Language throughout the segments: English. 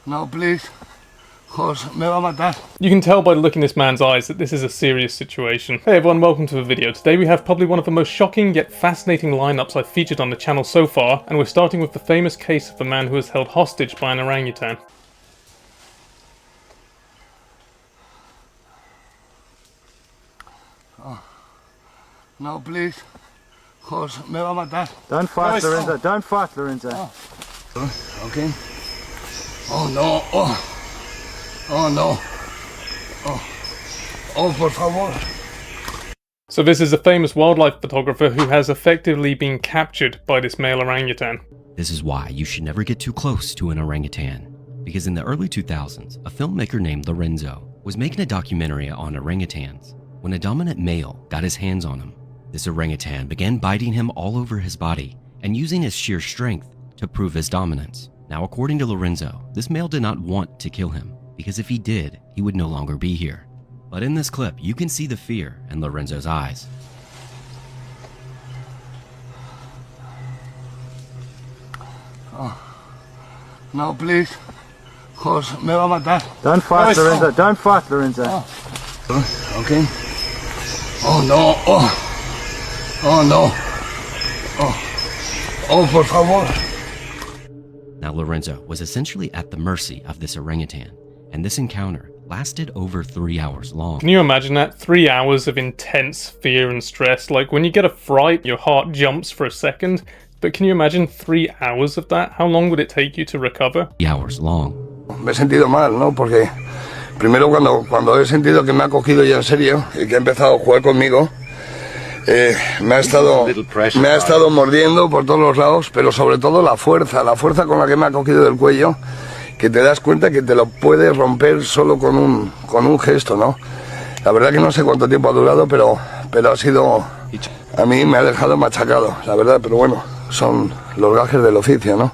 No, please. Horse, me va a matar. You can tell by the look in this man's eyes that this is a serious situation. Hey everyone, welcome to the video. Today we have probably one of the most shocking yet fascinating lineups I've featured on the channel so far, and we're starting with the famous case of the man who was held hostage by an orangutan. No, please. Horse, me va a matar. Don't fight, Lorenzo. Don't fight, Lorenzo. Okay. Oh no. Oh no. Oh, por favor. So this is a famous wildlife photographer who has effectively been captured by this male orangutan. This is why you should never get too close to an orangutan. Because in the early 2000s, a filmmaker named Lorenzo was making a documentary on orangutans when a dominant male got his hands on him. This orangutan began biting him all over his body and using his sheer strength to prove his dominance. Now, according to Lorenzo, this male did not want to kill him, because if he did, he would no longer be here. But in this clip, you can see the fear in Lorenzo's eyes. No, please. Horse, me va a matar. Don't fight, Lorenzo. Don't fight, Lorenzo. Okay. Oh no. Oh no. Oh, por favor. Now, Lorenzo was essentially at the mercy of this orangutan, and this encounter lasted over 3 hours long. Can you imagine that? 3 hours of intense fear and stress. Like when you get a fright, your heart jumps for a second. But can you imagine 3 hours of that? How long would it take you to recover? 3 hours long. Me he sentido mal, ¿no? Porque primero cuando he sentido que me ha cogido ya en serio y que ha empezado a jugar conmigo, me ha estado mordiendo por todos los lados, pero sobre todo la fuerza con la que me ha cogido del cuello, que te das cuenta que te lo puedes romper solo con un gesto, ¿no? La verdad que no sé cuánto tiempo ha durado, pero ha sido, a mí me ha dejado machacado, la verdad, pero bueno, son los gajes del oficio, ¿no?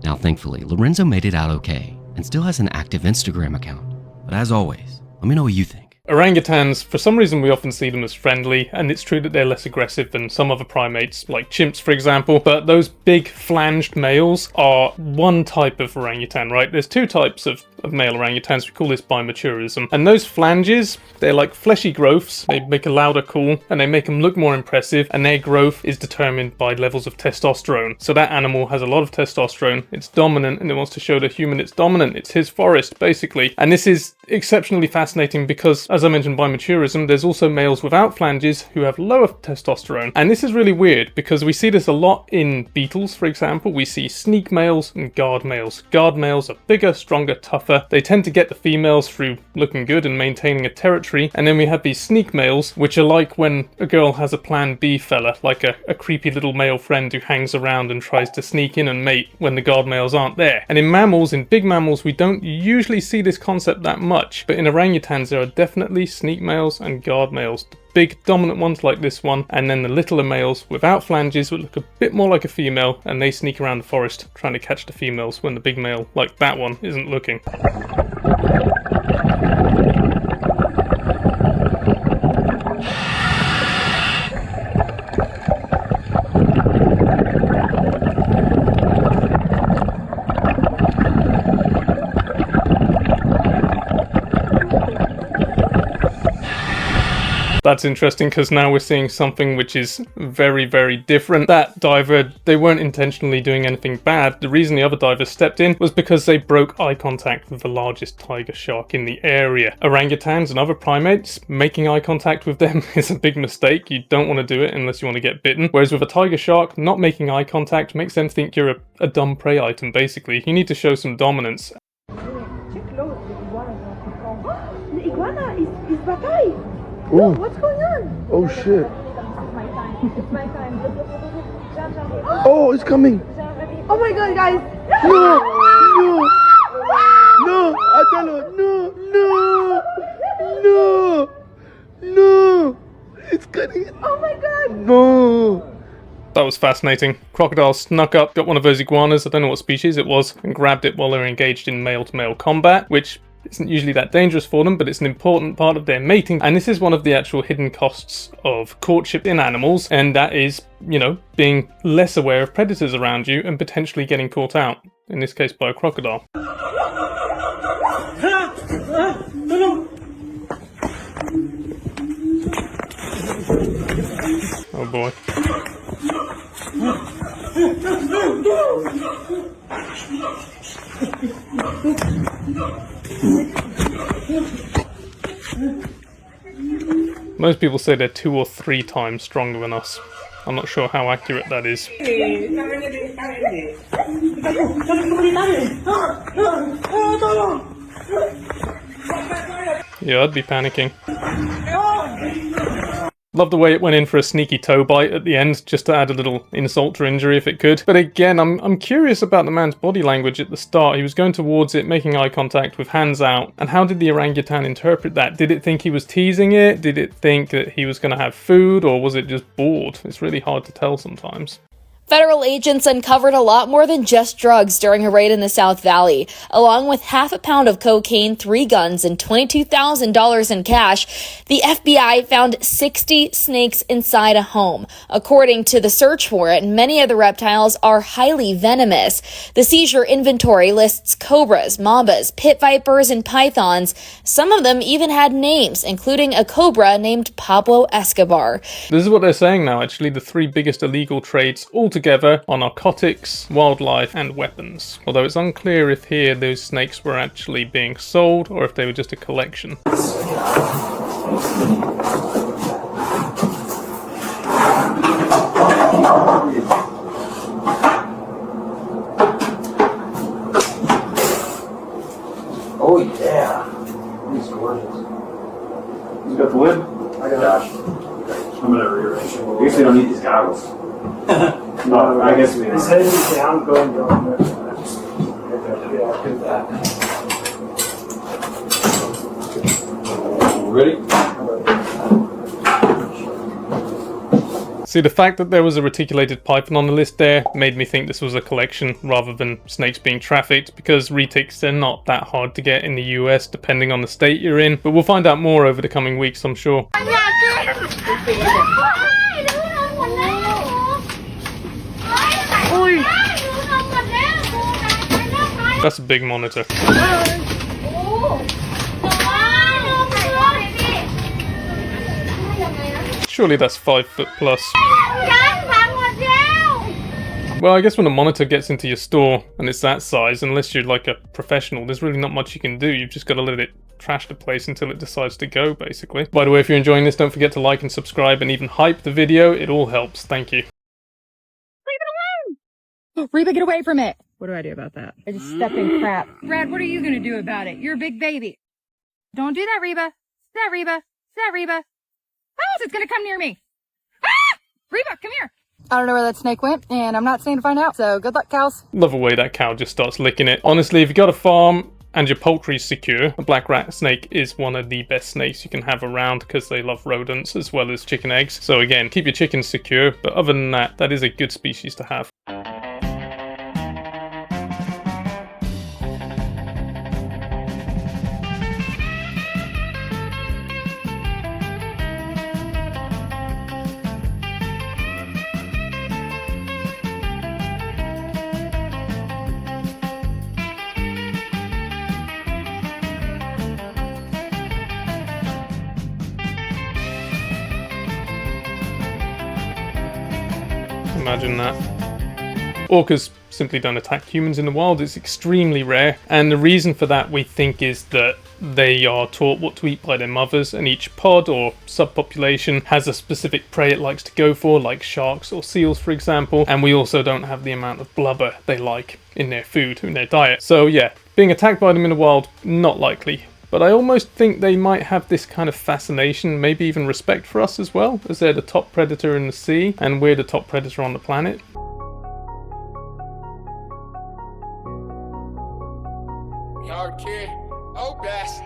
Now, thankfully, Lorenzo made it out okay and still has an active Instagram account. But as always, let me know what you think. Orangutans, for some reason we often see them as friendly, and it's true that they're less aggressive than some other primates, like chimps for example, but those big flanged males are one type of orangutan, right? There's two types of male orangutans, we call this bimaturism, and those flanges, they're like fleshy growths, they make a louder call, and they make them look more impressive, and their growth is determined by levels of testosterone. So that animal has a lot of testosterone, it's dominant, and it wants to show the human it's dominant, it's his forest, basically. And this is exceptionally fascinating because, as I mentioned, bimaturism, there's also males without flanges who have lower testosterone. And this is really weird because we see this a lot in beetles, for example. We see sneak males and guard males. Guard males are bigger, stronger, tougher. They tend to get the females through looking good and maintaining a territory. And then we have these sneak males, which are like when a girl has a plan B fella, like a creepy little male friend who hangs around and tries to sneak in and mate when the guard males aren't there. And in mammals, in big mammals, we don't usually see this concept that much. But in orangutans, there are definitely sneak males and guard males. The big dominant ones like this one, and then the littler males without flanges would look a bit more like a female, and they sneak around the forest trying to catch the females when the big male, like that one, isn't looking. That's interesting because now we're seeing something which is very, very different. That diver, they weren't intentionally doing anything bad. The reason the other divers stepped in was because they broke eye contact with the largest tiger shark in the area. Orangutans and other primates, making eye contact with them is a big mistake. You don't want to do it unless you want to get bitten. Whereas with a tiger shark, not making eye contact makes them think you're a dumb prey item, basically. You need to show some dominance. The iguana is bataille. Look, what's going on? Oh shit. It's my time. It's my time. Oh, it's coming. Oh my god, guys. No, Atalo, no. It's cutting it. Oh my god. No. That was fascinating. Crocodile snuck up, got one of those iguanas, I don't know what species it was, and grabbed it while they were engaged in male-to-male combat, which isn't usually that dangerous for them, but it's an important part of their mating. And this is one of the actual hidden costs of courtship in animals, and that is, you know, being less aware of predators around you and potentially getting caught out. in this case by a crocodile. Oh boy. Most people say they're 2 or 3 times stronger than us. I'm not sure how accurate that is. Yeah, I'd be panicking. Love the way it went in for a sneaky toe bite at the end, just to add a little insult to injury if it could. But again, I'm curious about the man's body language at the start. He was going towards it, making eye contact with hands out. And how did the orangutan interpret that? Did it think he was teasing it? Did it think that he was going to have food? Or was it just bored? It's really hard to tell sometimes. Federal agents uncovered a lot more than just drugs during a raid in the South Valley. Along with half a pound of cocaine, 3 guns, and $22,000 in cash, the FBI found 60 snakes inside a home. According to the search warrant, many of the reptiles are highly venomous. The seizure inventory lists cobras, mambas, pit vipers, and pythons. Some of them even had names, including a cobra named Pablo Escobar. This is what they're saying now, actually. The 3 biggest illegal trades altogether are narcotics, wildlife, and weapons. Although it's unclear if here those snakes were actually being sold or if they were just a collection. Oh yeah, he's gorgeous. You got the lid? I got it. I'm gonna rearrange. I guess we don't need these goggles. No, I guess we don't. His head is down, going down. Yeah, I'll do that. Ready? See, the fact that there was a reticulated python on the list there made me think this was a collection rather than snakes being trafficked, because retics, they're not that hard to get in the US depending on the state you're in. But we'll find out more over the coming weeks, I'm sure. That's a big monitor. Surely that's 5 foot plus. Well, I guess when a monitor gets into your store and it's that size, unless you're like a professional, there's really not much you can do. You've just got to let it trash the place until it decides to go, basically. By the way, if you're enjoying this, don't forget to like and subscribe and even hype the video. It all helps. Thank you. Leave it alone! Reba, get away from it! What do I do about that? I just step in crap. Brad, what are you gonna do about it? You're a big baby. Don't do that, Reba. Stop, Reba. Stop, Reba. How else it's gonna come near me? Ah! Reba, come here. I don't know where that snake went, and I'm not staying to find out, so good luck, cows. Love the way that cow just starts licking it. Honestly, if you've got a farm and your poultry's secure, a black rat snake is one of the best snakes you can have around because they love rodents as well as chicken eggs. So again, keep your chickens secure, but other than that, that is a good species to have. Imagine that. Orcas simply don't attack humans in the wild. It's extremely rare, and the reason for that we think is that they are taught what to eat by their mothers, and each pod or subpopulation has a specific prey it likes to go for, like sharks or seals for example, and we also don't have the amount of blubber they like in their food, in their diet. So yeah, being attacked by them in the wild, not likely. But I almost think they might have this kind of fascination, maybe even respect for us as well, as they're the top predator in the sea, and we're the top predator on the planet. Yo, kid. Oh, best.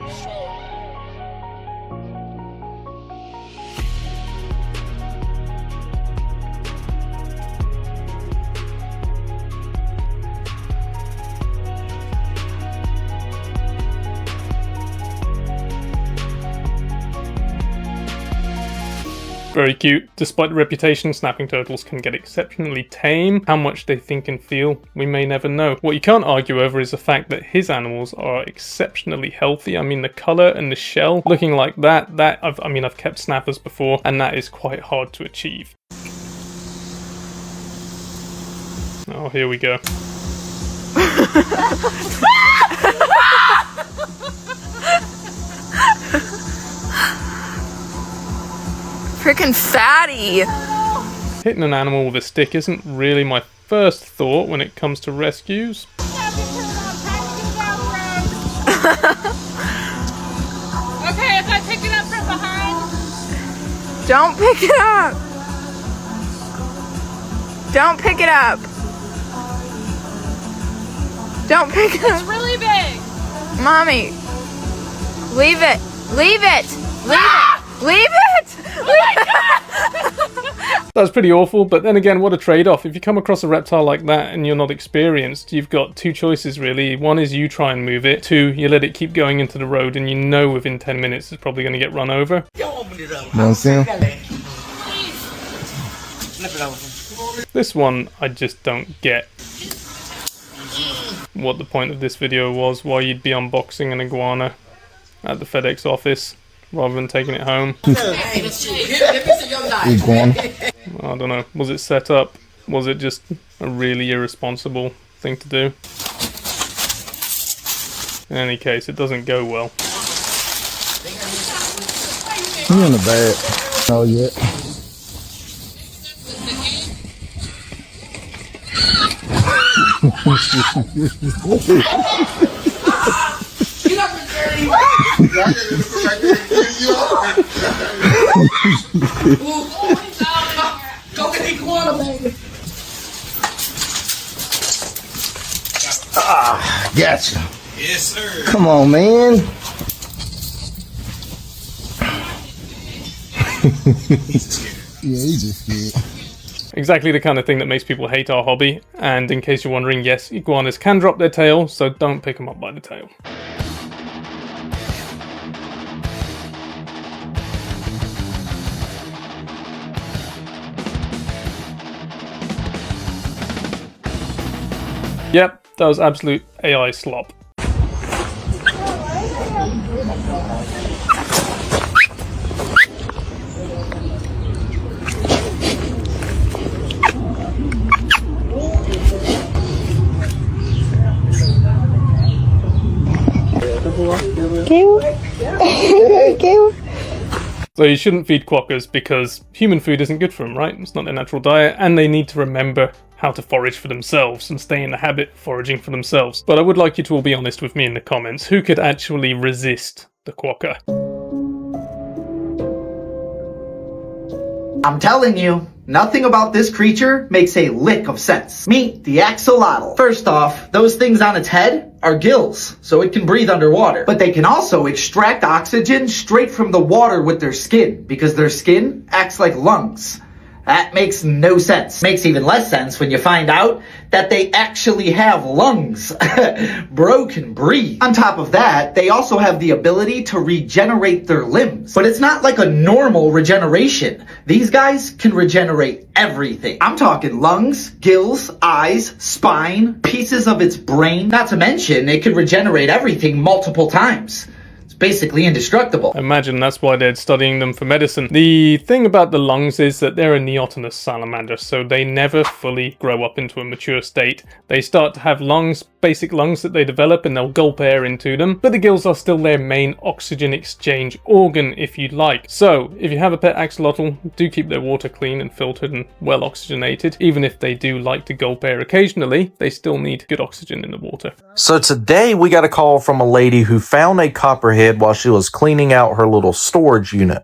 Very cute. Despite the reputation, snapping turtles can get exceptionally tame. How much they think and feel, we may never know. What you can't argue over is the fact that his animals are exceptionally healthy. I mean, the colour and the shell looking like that, I've kept snappers before, and that is quite hard to achieve. Oh, here we go. Freaking fatty! Hitting an animal with a stick isn't really my first thought when it comes to rescues. Okay, if I pick it up from behind. Don't pick it up! Don't pick it up! Don't pick it up! It's really big! Mommy! Leave it! Leave it! Leave it! Leave it! Oh my God! That's pretty awful, but then again, what a trade-off. If you come across a reptile like that and you're not experienced, you've got two choices really. One is you try and move it. Two, you let it keep going into the road and you know within 10 minutes it's probably going to get run over. This one, I just don't get what the point of this video was, why you'd be unboxing an iguana at the FedEx office rather than taking it home. I don't know. Was it set up? Was it just a really irresponsible thing to do? In any case, it doesn't go well. You in the bag? Oh yeah. Go get the iguana, baby. Gotcha. Yes, sir. Come on, man. Yeah, he's just scared. Exactly the kind of thing that makes people hate our hobby. And in case you're wondering, yes, iguanas can drop their tail, so don't pick them up by the tail. Yep, that was absolute AI slop. So you shouldn't feed quokkas because human food isn't good for them, right? It's not their natural diet, and they need to remember how to forage for themselves and stay in the habit of foraging for themselves. But I would like you to all be honest with me in the comments. Who could actually resist the quokka? I'm telling you, nothing about this creature makes a lick of sense. Meet the axolotl. First off, those things on its head are gills, so it can breathe underwater. But they can also extract oxygen straight from the water with their skin, because their skin acts like lungs. That makes no sense. Makes even less sense when you find out that they actually have lungs. Bro can breathe. On top of that, they also have the ability to regenerate their limbs. But it's not like a normal regeneration. These guys can regenerate everything. I'm talking lungs, gills, eyes, spine, pieces of its brain. Not to mention, it can regenerate everything multiple times. Basically indestructible. I imagine that's why they're studying them for medicine. The thing about the lungs is that they're a neotenous salamander, so they never fully grow up into a mature state. They start to have lungs, basic lungs that they develop, and they'll gulp air into them, but the gills are still their main oxygen exchange organ, if you like. So, if you have a pet axolotl, do keep their water clean and filtered and well oxygenated. Even if they do like to gulp air occasionally, they still need good oxygen in the water. So today we got a call from a lady who found a copperhead while she was cleaning out her little storage unit.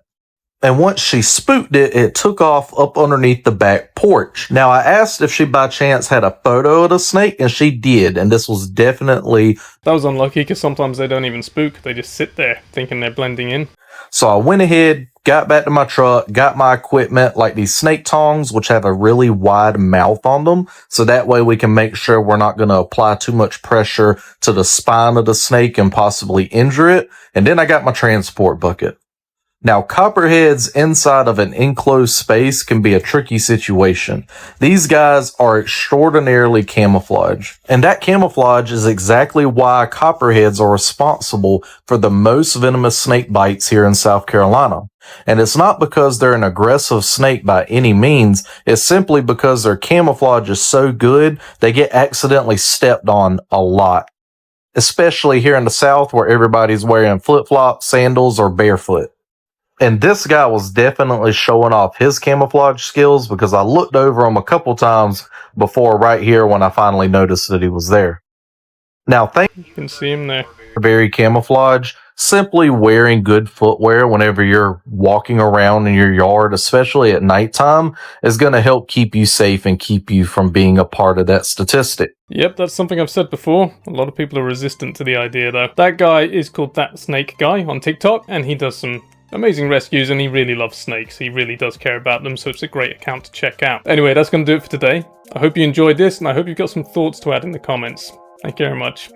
And once she spooked it, it took off up underneath the back porch. Now, I asked if she by chance had a photo of the snake, and she did. And this was definitely... That was unlucky, because sometimes they don't even spook. They just sit there thinking they're blending in. So I went ahead, got back to my truck, got my equipment, like these snake tongs, which have a really wide mouth on them. So that way we can make sure we're not going to apply too much pressure to the spine of the snake and possibly injure it. And then I got my transport bucket. Now, copperheads inside of an enclosed space can be a tricky situation. These guys are extraordinarily camouflaged, and that camouflage is exactly why copperheads are responsible for the most venomous snake bites here in South Carolina. And it's not because they're an aggressive snake by any means, it's simply because their camouflage is so good, they get accidentally stepped on a lot. Especially here in the South where everybody's wearing flip-flops, sandals, or barefoot. And this guy was definitely showing off his camouflage skills because I looked over him a couple times before right here when I finally noticed that he was there. Now, You can see him there. Very camouflage. Simply wearing good footwear whenever you're walking around in your yard, especially at nighttime, is going to help keep you safe and keep you from being a part of that statistic. Yep, that's something I've said before. A lot of people are resistant to the idea though. That guy is called That Snake Guy on TikTok, and he does some amazing rescues, and he really loves snakes. He really does care about them, so it's a great account to check out. Anyway, that's going to do it for today. I hope you enjoyed this, and I hope you've got some thoughts to add in the comments. Thank you very much.